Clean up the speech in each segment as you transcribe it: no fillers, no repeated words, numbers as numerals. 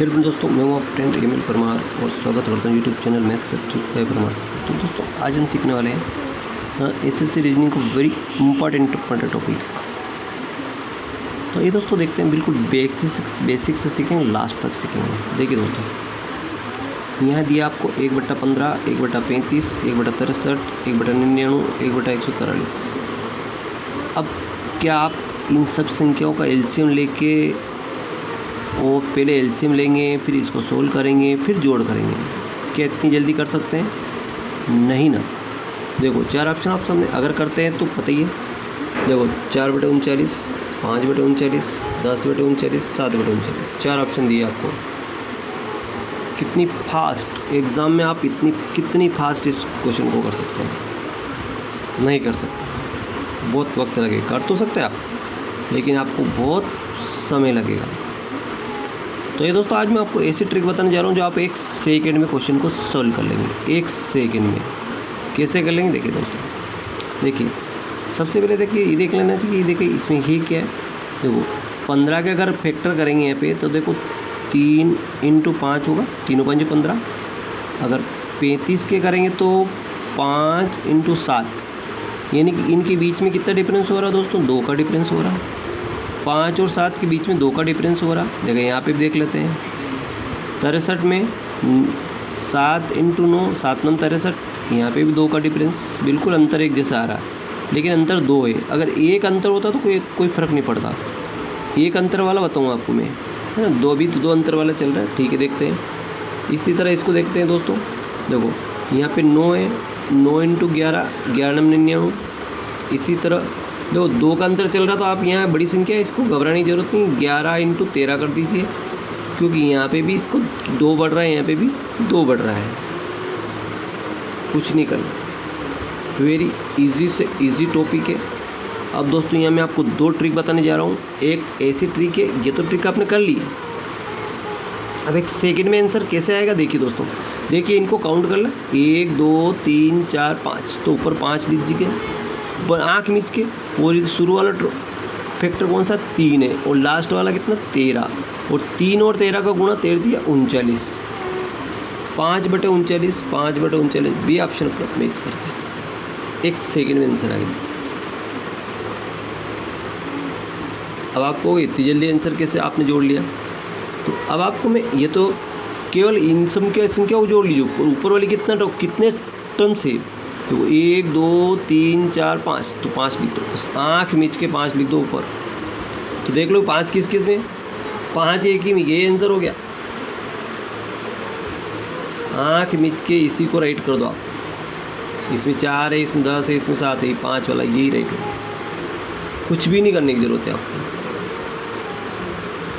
फिर भी दोस्तों मैं हूँ आप फ्रेंड एमिल परमार और स्वागत करता हूँ YouTube channel maths by Parmar से। तो दोस्तों आज हम सीखने वाले हैं एसएससी रीजनिंग को वेरी इंपॉर्टेंट टॉपिक। तो ये दोस्तों देखते हैं, बिल्कुल बेसिक से सीखेंगे, लास्ट तक सीखेंगे। देखिए दोस्तों, यहाँ दिया आपको 1/15, 1/35, 1/63, 1/99, 1/143। अब क्या आप इन सब संख्याओं का एलसीएम लेके और पहले एलसीएम लेंगे, फिर इसको सोल्व करेंगे, फिर जोड़ करेंगे? क्या इतनी जल्दी कर सकते हैं? नहीं ना। देखो 4 ऑप्शन आप सामने अगर करते हैं तो पता ही है। देखो 4/39, 5/39, 10/39, 7/39, 4 ऑप्शन दिए आपको। कितनी फास्ट एग्ज़ाम में आप कितनी फास्ट इस क्वेश्चन को कर सकते हैं? नहीं कर सकते, बहुत वक्त लगेगा। कर तो सकते हैं आप, लेकिन आपको बहुत समय लगेगा। तो ये दोस्तों आज मैं आपको ऐसी ट्रिक बताने जा रहा हूँ जो आप 1 सेकेंड में क्वेश्चन को सॉल्व कर लेंगे। 1 सेकेंड में कैसे कर लेंगे? देखिए दोस्तों, देखिए सबसे पहले देखिए ये देख लेना चाहिए। ये देखिए इसमें ही क्या है, देखो 15 के अगर फैक्टर करेंगे यहाँ पे तो देखो 3 × 5 होगा, 3 × 5 = 15। अगर 35 के करेंगे तो 5 × 7, यानी कि इनके बीच में कितना डिफरेंस हो रहा है दोस्तों? 2 का डिफरेंस हो रहा है। 5 और 7 के बीच में 2 का डिफरेंस हो रहा है। देखिए यहाँ पे भी देख लेते हैं। 63 में 7 × 9, 7 × 9 63, यहाँ पे भी 2 का डिफरेंस। बिल्कुल अंतर एक जैसा आ रहा है, लेकिन अंतर 2 है। अगर एक अंतर होता तो कोई फ़र्क नहीं पड़ता। एक अंतर वाला बताऊँ आपको मैं, है ना। 2 भी तो 2 अंतर वाला चल रहा है, ठीक है। देखते हैं इसी तरह इसको देखते हैं दोस्तों। देखो यहाँ पे 9 है, 9 × 11, 11 × 99। इसी तरह देखो 2 का अंतर चल रहा, तो आप यहाँ बड़ी संख्या है, इसको घबराने की जरूरत नहीं। 11 × 13 कर दीजिए, क्योंकि यहाँ पे भी इसको 2 बढ़ रहा है, यहाँ पे भी 2 बढ़ रहा है। कुछ नहीं करना, वेरी इजी से इजी टॉपिक है। अब दोस्तों यहाँ मैं आपको 2 ट्रिक बताने जा रहा हूँ। एक ऐसी ट्रिक है, ये तो ट्रिक आपने कर ली है। अब 1 सेकेंड में आंसर कैसे आएगा देखिए दोस्तों। देखिए इनको काउंट कर लें, 1 2 3 4 5, तो ऊपर 5 लीजिए, आँख मीच के। और शुरू वाला फैक्टर कौन सा? 3 है, और लास्ट वाला कितना? 13। और 3 और 13 का गुणा 13 दिया 39। 5/39, 5/39 बी ऑप्शन पर मैच करके 1 सेकेंड में आंसर आ गया। अब आपको इतनी जल्दी आंसर कैसे आपने जोड़ लिया? तो अब आपको मैं ये तो केवल इन संख्या को जोड़ लीजिए। ऊपर वाली कितने टर्म से? तो 1 2 3 4 5, तो 5 लिख दो, बस आँख मीच के 5 लिख दो ऊपर। तो देख लो 5 किस में? 5 एक ही में, ये आंसर हो गया। आँख मीच के इसी को राइट कर दो आप। इसमें 4 है, इसमें 10 है, इसमें 7 है, 5 वाला यही राइट हो। कुछ भी नहीं करने की ज़रूरत है आपको।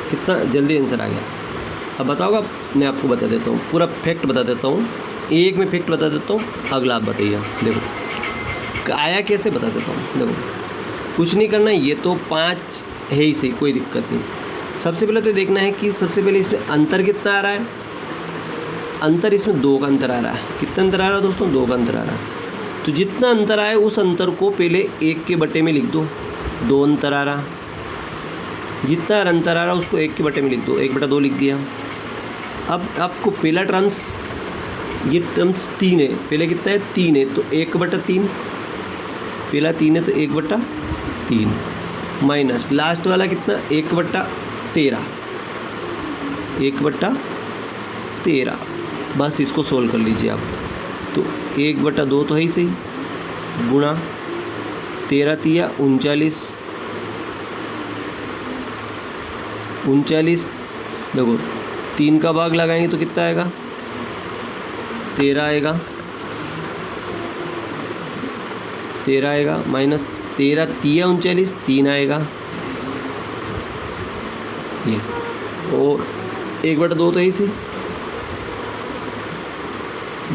कितना जल्दी आंसर आ गया। अब बताओगा, मैं आपको बता देता हूँ, पूरा फैक्ट बता देता हूँ। एक में फैक्ट बता देता हूँ, अगला आप बताइए। देखो आया कैसे बता देता हूँ। देखो कुछ नहीं करना, ये तो 5 है ही सही, कोई दिक्कत नहीं। सबसे पहले तो देखना है कि सबसे पहले इसमें अंतर कितना आ रहा है। अंतर इसमें 2 का अंतर आ रहा है। कितना अंतर आ रहा है दोस्तों? 2 का अंतर आ रहा है। तो जितना अंतर आए उस अंतर को पहले 1 के बटे में लिख दो। 2 अंतर आ रहा, जितना अंतर आ रहा उसको 1 के बटे में लिख दो। 1/2 लिख दिया। अब आपको पहला टर्म्स, ये टर्म्स 3 है, पहले कितना है? 3 है, तो 1/3। पहला 3 है तो 1/3 माइनस लास्ट वाला कितना? 1/13, 1/13। बस इसको सोल्व कर लीजिए आप। तो 1/2 तो है ही सही, गुणा 13 × 39, 39। देखो 3 का भाग लगाएंगे तो कितना आएगा? 13 आएगा, 13 आएगा, माइनस 13 × 39, 3 आएगा ये। और 1/2 तो है इसी,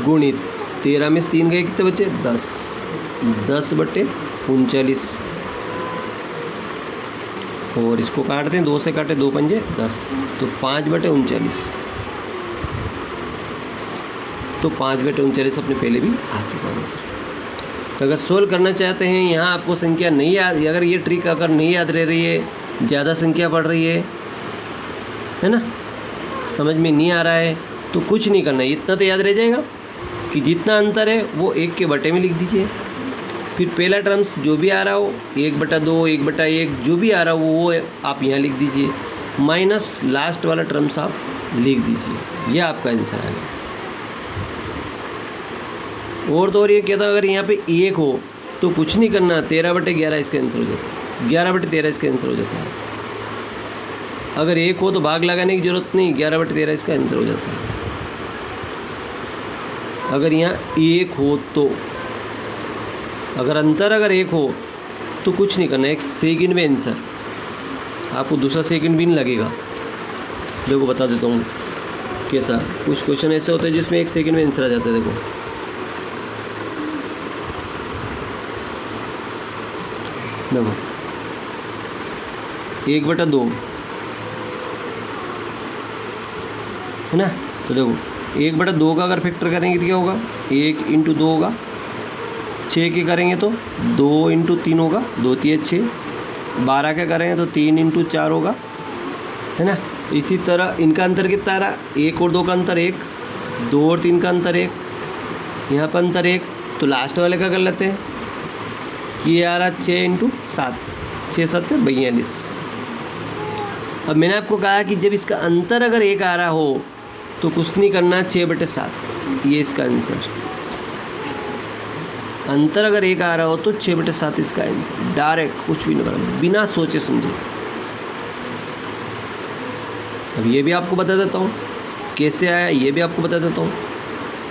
गुणित 13 में से 3 गए, कितने बचे? 10, 10/39। और इसको काटते हैं, 2 से काटे, 2 पंजे 10, तो 5/39। तो 5/39 अपने पहले भी आ चुका है आंसर। तो अगर सोल्व करना चाहते हैं, यहाँ आपको संख्या नहीं याद, अगर ये ट्रिक अगर नहीं याद रह रही है, ज़्यादा संख्या बढ़ रही है ना, समझ में नहीं आ रहा है तो कुछ नहीं करना है, इतना तो याद रह जाएगा कि जितना अंतर है वो 1 के बटे में लिख दीजिए। फिर पहला टर्म्स जो भी आ रहा हो 1/2 1/1 जो भी आ रहा हो वो आप यहाँ लिख दीजिए, माइनस लास्ट वाला टर्म्स आप लिख दीजिए। यह आपका आंसर आएगा। और तो और ये क्या था, अगर यहाँ पे 1 हो तो कुछ नहीं करना, 13/11 इसका आंसर हो जाता है, 11/13 इसका आंसर हो जाता है। अगर 1 हो तो भाग लगाने की जरूरत नहीं, 11/13 इसका आंसर हो जाता है। अगर यहाँ 1 हो तो, अगर अंतर अगर 1 हो तो कुछ नहीं करना, 1 सेकंड में आंसर, आपको दूसरा सेकंड भी नहीं लगेगा। देखो बता देता हूँ कैसा, कुछ क्वेश्चन ऐसे होते हैं जिसमें 1 सेकंड में आंसर आ जाता है। देखो देखो 1/2 है ना, तो देखो 1/2 का अगर फैक्टर करेंगे तो क्या होगा, 1 × 2 होगा, 6 के करेंगे तो 2 × 3 होगा, 2 3 6, 12 के करेंगे तो 3 × 4 होगा, है ना। इसी तरह इनका अंतर कितना आ रहा, 1 और 2 का अंतर 1, 2 और 3 का अंतर 1, यहाँ पर अंतर 1, तो लास्ट वाले का कर लेते हैं कि ये आ रहा 6 × 7, 6 7 42। अब मैंने आपको कहा कि जब इसका अंतर अगर 1 आ रहा हो तो कुछ नहीं करना, 6/7 ये इसका आंसर। अंतर अगर 1 आ रहा हो तो 6/7 इसका आंसर, डायरेक्ट कुछ भी नहीं करना, बिना सोचे समझे। अब ये भी आपको बता देता हूँ कैसे आया, ये भी आपको बता देता हूँ।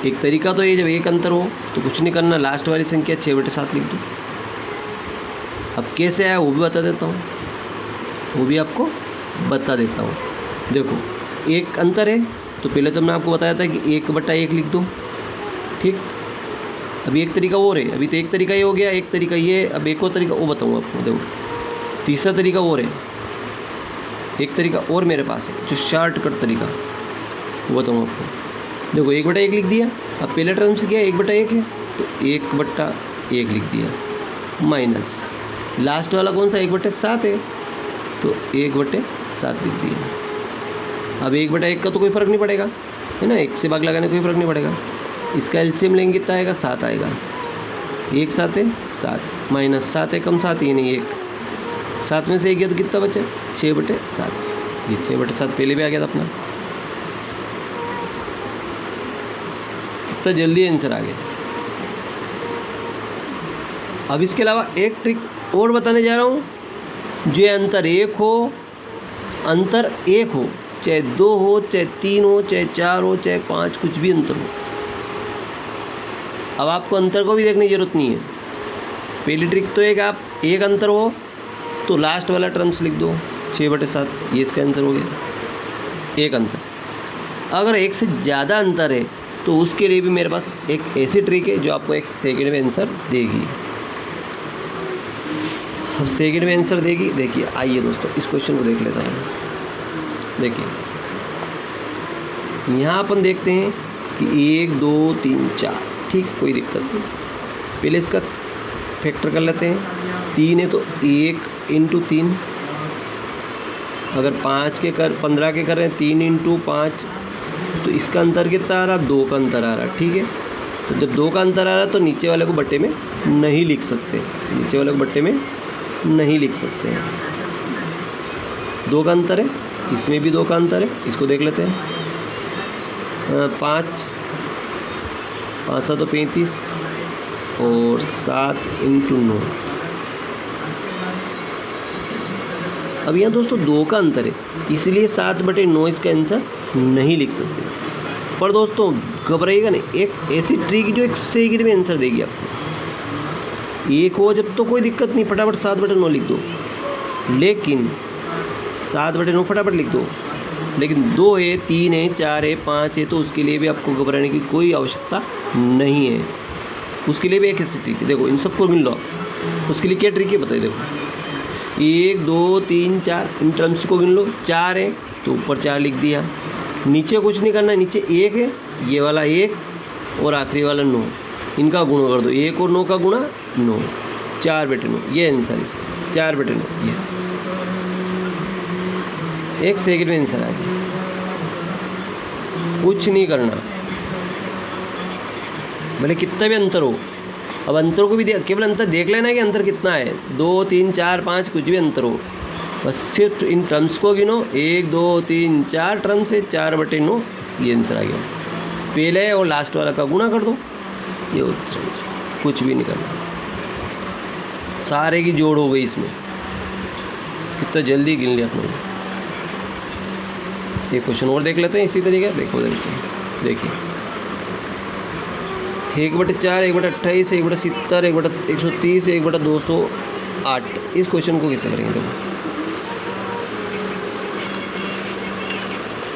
एक तरीका तो ये, जब 1 अंतर हो तो कुछ नहीं करना, लास्ट वाली संख्या 6/7 लिख दो। अब कैसे आया वो भी बता देता हूँ, वो भी आपको बता देता हूँ। देखो 1 अंतर है तो पहले तो मैं आपको बताया था कि 1/1 लिख दो, ठीक। अभी एक तरीका और है, अभी तो एक तरीका ये हो गया, एक तरीका ये, अब एक और तरीका वो बताऊँगा आपको। देखो तीसरा तरीका और है, एक तरीका और मेरे पास है जो शॉर्टकट तरीका, वो बताऊँ आपको। देखो 1/1 लिख दिया, अब पहले टर्म से क्या 1/1 है तो 1/1 लिख दिया, माइनस लास्ट वाला कौन सा 1/7 है तो 1/7 लिख दिया। अब 1/1 का तो कोई फ़र्क नहीं पड़ेगा, है ना, 1 से भाग लगाने कोई फ़र्क नहीं पड़ेगा। इसका एलसीएम लेंगे कितना आएगा, 7 आएगा, 1 7 है 7, माइनस 7 है कम 7 ये नहीं 1, 7 में से 1 गया तो कितना बचा 6/7, ये 6/7 पहले भी आ गया था अपना, कितना जल्दी आंसर आ गया। अब इसके अलावा एक ट्रिक और बताने जा रहा हूँ, जो अंतर 1 हो, अंतर 1 हो, चाहे 2 हो, चाहे 3 हो, चाहे 4 हो, चाहे 5, कुछ भी अंतर हो। अब आपको अंतर को भी देखने की जरूरत नहीं है। पहली ट्रिक तो है कि आप 1 अंतर हो तो लास्ट वाला टर्म्स लिख दो 6/7, ये इसका आंसर हो गया 1 अंतर। अगर 1 से ज़्यादा अंतर है तो उसके लिए भी मेरे पास एक ऐसी ट्रिक है जो आपको 1 सेकंड में आंसर देगी। अब सेकंड में आंसर देगी, देखिए आइए दोस्तों इस क्वेश्चन को देख लेता हूँ। देखिए यहाँ अपन देखते हैं कि 1 2 3 4, ठीक, कोई दिक्कत नहीं। पहले इसका फैक्टर कर लेते हैं, 3 है तो 1 × 3, अगर 15 के कर रहे हैं 3 × 5, तो इसका अंतर कितना आ रहा, 2 का अंतर आ रहा, ठीक है। तो जब 2 का अंतर आ रहा तो नीचे वाले को बट्टे में नहीं लिख सकते, नीचे वाले को बट्टे में नहीं लिख सकते हैं, 2 का अंतर है, इसमें भी 2 का अंतर है, इसको देख लेते हैं। 5 7 35 और 7 × 9। अब यहाँ दोस्तों 2 का अंतर है, इसलिए 7/9 इसका आंसर नहीं लिख सकते। पर दोस्तों घबराइएगा नहीं, एक ऐसी ट्रिक जो 1 सेकंड में आंसर देगी आपको। 1 हो जब तो कोई दिक्कत नहीं, फटाफट 7/9 लिख दो, लेकिन 7/9 फटाफट लिख दो। लेकिन 2 है 3 है 4 है 5 है तो उसके लिए भी आपको घबराने की कोई आवश्यकता नहीं है, उसके लिए भी एक ऐसी ट्रिक है। देखो इन सबको मिल लो, उसके लिए क्या ट्रिक है बताइए। देखो 1 2 3 4, इन टर्म्स को गिन लो, 4 है तो ऊपर 4 लिख दिया, नीचे कुछ नहीं करना, नीचे 1 है, ये वाला 1 और आखिरी वाला 9, इनका गुणा कर दो, 1 और 9 का गुणा 9, 4/9 ये आंसर इसका, 4/9 ये 1 सेकंड में आंसर आ गया। कुछ नहीं करना, भले कितना भी अंतर हो। अब अंतर को भी केवल अंतर देख लेना कि अंतर कितना है, 2 3 4 5 कुछ भी अंतर हो, बस सिर्फ इन टर्म्स को गिनो। 1 2 3 4 टर्म्स है, 4/9 ये आंसर आ गया। पहले और लास्ट वाला का गुणा कर दो, ये उत्तर है। कुछ भी नहीं करना, सारे की जोड़ हो गई इसमें। कितना जल्दी गिन लिया अपने। एक क्वेश्चन और देख लेते हैं इसी तरीके। देखो देखिए 1/4 1/28 1/70 1/130 1/208। इस क्वेश्चन को कैसे करेंगे?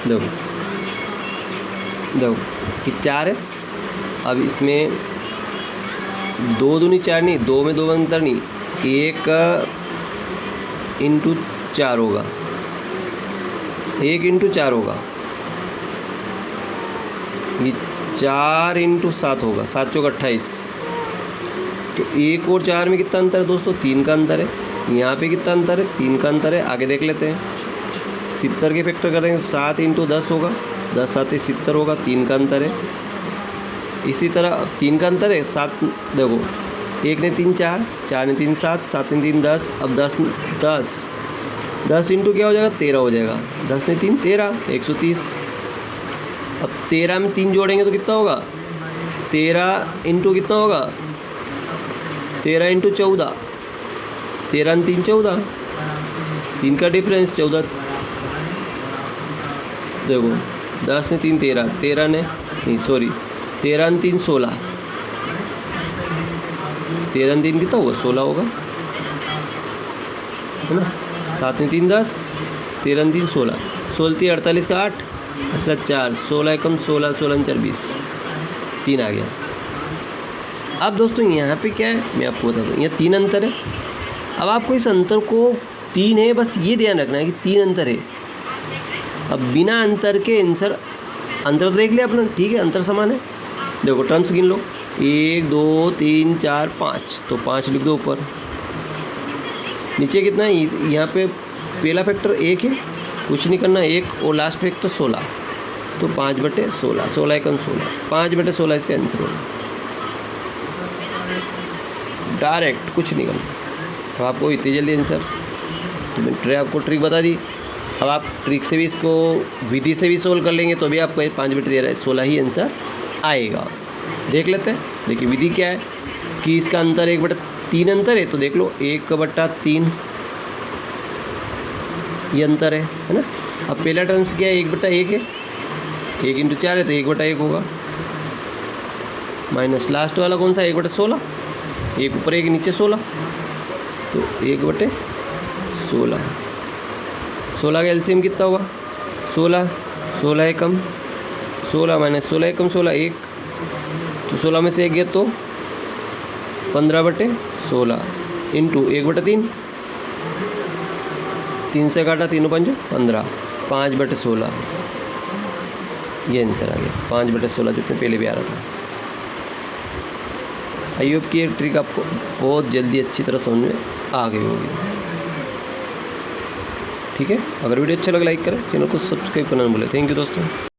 देखो ये 4 है। अब इसमें 2 दूनी 4 नहीं, 2 में 2 अंतर नहीं, 1 × 4 होगा, 1 × 4 होगा, ये 4 × 7 होगा, 7 चौक 28। तो 1 और 4 में कितना अंतर है दोस्तों? 3 का अंतर है। यहाँ पे कितना अंतर है? 3 का अंतर है। आगे देख लेते हैं। 70 के फैक्टर करेंगे 7 × 10 होगा, 10 7 70 होगा, 3 का अंतर है। इसी तरह 3 का अंतर है, 7 देखो 1 ने 3 4, 4 ने 3 7, 7 ने 3 10। अब 10 × क्या हो जाएगा? 13 हो जाएगा। 10 ने 3 13, 130। अब 13 में 3 जोड़ेंगे तो कितना होगा? 13 × कितना होगा? 13 × 14, 13 ने 3 14, 3 का डिफरेंस 14। देखो 10 ने 3 13, 13 ने नहीं सॉरी 13 ने 3 16, 13 ने 3 कितना होगा? 16 होगा, है ना। 7 ने 3 10, 13 ने 3 16, 16 3 48 का 8 असला 4, 16 एकम 16, 16 4 20, 3 आ गया। अब दोस्तों यहाँ पे क्या है मैं आपको बता दूँ, यहाँ 3 अंतर है। अब आपको इस अंतर को 3 है, बस ये ध्यान रखना है कि 3 अंतर है। अब बिना अंतर के आंसर, अंतर तो देख लिया अपना, ठीक है, अंतर समान है। देखो टर्म्स गिन लो, 1 2 3 4 5, तो 5 लिख दो ऊपर। नीचे कितना है? यहाँ पे पहला फैक्टर 1 है, कुछ नहीं करना, 1 और लास्ट फैक्टर 16, तो 5/16, 16 एकम 16, 5/16 इसका आंसर होगा। डायरेक्ट कुछ नहीं करना। तो आपको इतनी जल्दी आंसर, तो मैंने आपको ट्रिक बता दी। अब आप ट्रिक से भी इसको विधि से भी सोल्व कर लेंगे तो भी आपको 5/16 ही आंसर आएगा। देख लेते हैं। देखिए विधि क्या है कि इसका अंतर 1/3 अंतर है, तो देख लो 1/3 ये अंतर है ना। अब पहला टर्म्स क्या है? 1/1 है, 1 × 4 है तो 1/1 होगा, माइनस लास्ट वाला कौन सा? 1/16, 1 ऊपर 1 नीचे 16, तो 1/16। 16 का एलसीएम कितना होगा? 16, 16 एकम 16 माइनस 16 एकम 16 1, तो 16 में से 1 गया तो 15/16 इंटू 1/3, 3 से काटा 3 5 15, 5/16 ये आंसर आ गया। 5/16 जो पहले भी आ रहा था। आई होप कि ये ट्रिक आपको बहुत जल्दी अच्छी तरह समझ में आ गई होगी, ठीक है। अगर वीडियो अच्छा लगा लाइक करें, चैनल को सब्सक्राइब करना ना भूलें। थैंक यू दोस्तों।